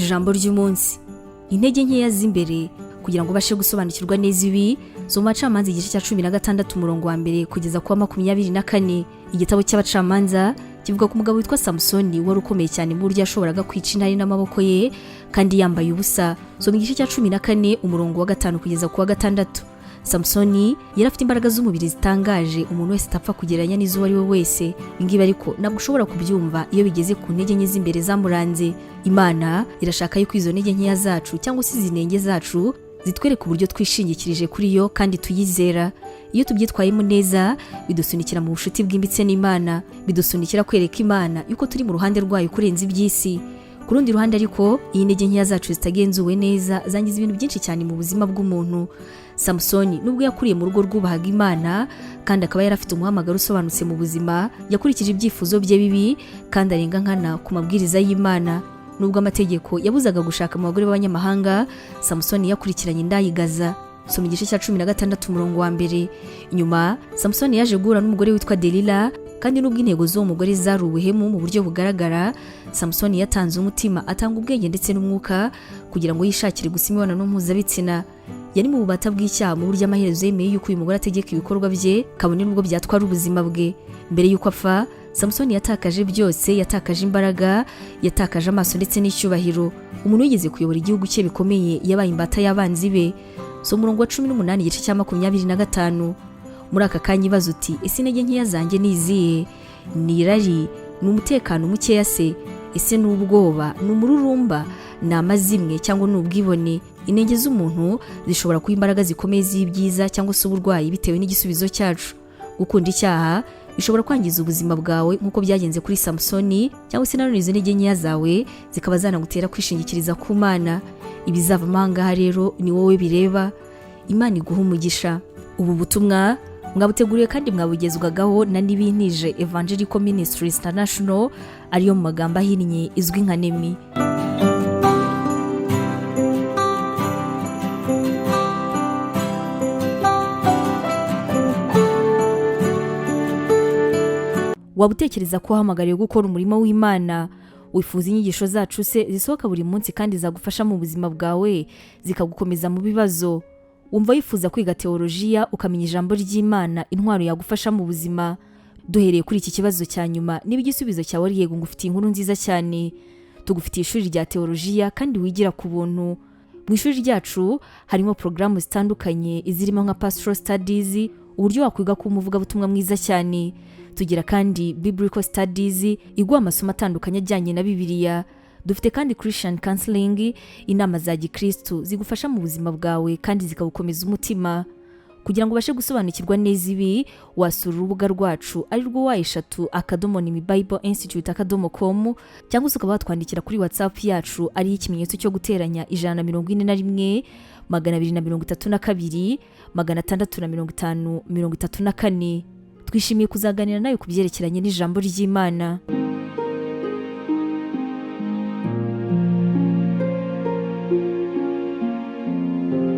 Ijambo ry'umunsi. Intege nkeya z'imbere kugira ngo bashe gusobanukirwa neza ibi zo mu bacamanza igice cya 16 umurongo wa mbere kugeza ku 24. Igitabo cy'abacamanza kivuga ku mugabo witwa Samsoni wari ukomeye cyane mu buryo yashoboraga kwica intare n'amaboko ye kandi yambaye ubusa. So mu gice cya 14 umurongo wa 5 kugeza ku wa 6. Samsoni yari afite imbaraga z'umubiri zitangaje umuntu wese atapfa kugereranya n'izuba ari we wese. Ingibi ariko ntabwo ushobora kubyumva iyo bigeze ku ntege nke z'imbere zamuranze. Imana irashaka yuko izo ntege nkeya zacu cyangwa se izinenge zacu zitwereka uburyo twishingikirije kuri yo kandi tuyizera. Iyo tubyitwayemo neza bidusunikira mu bushuti bw'imbitse n'Imana, bidusunikira kwereka Imana yuko turi mu ruhande rwayo kurenza iby'isi. Ku rundi ruhande ariko iyi ntege nkeya zacu zitagenzuwe neza zangiza ibintu byinshi cyane mu buzima bw'umuntu. Samsoni nubwo yakuriye mu rugo rwubahaga Imana kandi akaba yari afite umuhamagaro usobanutse mu buzima, yakurikije ibyifuzo bye bibi kandi arenga nkana ku mabwiriza y'Imana. Nubwo amategeko yabuzaga gushaka mu bagore b'abanyamahanga, Samsoni yakurikiranye indayigaza. So mu gice cya 16 umurongo wa mbere. Inyuma Samsoni yaje guhura n'umugore witwa Delila, kandi nubwo intego z'uwo mugore zari ubuhemu mu buryo bugaragara, Samsoni yatanze umutima, atanga ubwenge ndetse n'umwuka kugira ngo yishakire gusa imibonano mpuzabitsina. Yari mu bubata bw'icyaha mu buryo amaherezo yemeye yuko uyu mugore ategeka ibikorwa bye kabone n'ubwo byatwara ubuzima bwe. Mbere yuko apfa, Samsoni yatakaje byose, yatakaje imbaraga, yatakaje amaso ndetse n'icyubahiro. Umuntu wigeze kuyobora igihugu cye bikomeye yabaye imbata y'abanzi be. So murongo wa 18 igice cya 25. Muri aka kanya ibaza uti ese intege nkeya zanjye nizihe? Ni irari, ni umutekano mukeya se? Ese ni ubwoba, ni umururumba, ni amazimwe cyangwa ni ubwibone? Intege z'umuntu zishobora kuba imbaraga zikomeye z'ibyiza cyangwa se uburwayi bitewe n'igisubizo cyacu. Gukunda icyaha bishobora kwangiza ubuzima bwawe nk'uko byagenze kuri Samsoni, cyangwa se nanone izo ntege nkeya zawe zikaba zanagutera kwishingikiriza ku Mana. Ibizava ahangaha rero ni wowe bireba. Imana iguha umugisha. Ubu butumwa mwabuteguriye kandi mwabugezwagaho na Nibintije Evangelical Ministries International, ariyo mu magambo ahinnye izwi nka Nemi. Wabutekereza ko wahamagariwe gukora umurimo w'Imana? Wifuza inyigisho zacu se zisohoka buri munsi kandi zagufasha mu buzima bwawe zikagukomeza mu bibazo? Wumva wifuza kwiga teolojiya ukamenya ijambo ry'Imana, intwaro yagufasha mu buzima? Duhereye kuri iki kibazo cya nyuma, niba igisubizo cyawe ari yego, ngufitiye inkuru nziza cyane. Tugufitiye ishuri rya teolojiya kandi wigira ku buntu. Mu ishuri ryacu harimo porogaramu zitandukanye izirimo nka pastoral studies, uburyo wakwiga kuba umuvugabutumwa mwiza cyane. Tugira kandi biblical studies, iguha amasomo atandukanye ajyanye na Bibiliya. Dufite kandi Christian counseling, inama za gikristo zigufasha mu buzima bwawe kandi zikagukomeza umutima. Kugira ngo ubashe gusobanukirwa neza ibi, wasura urubuga rwacu ari rwo wa#nemibibleinstitute.com, cyangwa se ukaba watwandikira kuri WhatsApp yacu ari ikimenyetso cyo guteranya 141 232 650 34. Twishimiye kuzaganira nawe ku byerekeranye n'ijambo ry'Imana.